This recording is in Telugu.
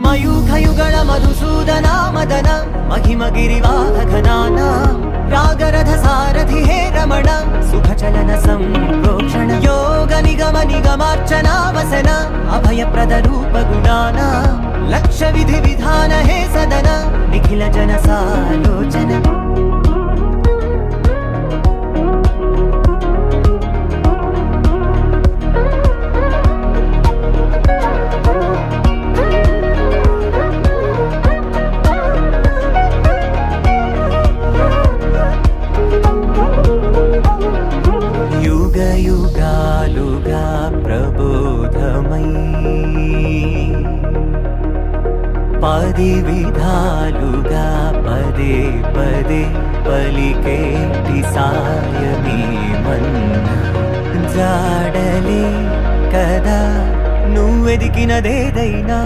మయూఖయుగళ మధుసూదన మదన మహిమ గిరివాహఘనాన రాగరథ సారథి హే రమణ సుఖచలన సంప్రోక్షణ యోగ నిగమ నిగమార్చనా వసన అభయప్రద రూప గుణాన లక్ష్య విధి విధాన హే సదన నిఖిల జన సాలోచన యుగాలుగా ప్రబోధమై పది విధాలుగా పదే పదే పలికేటి సాయమే మన్న జాడలే కదా నువ్వెదికినదేదైనా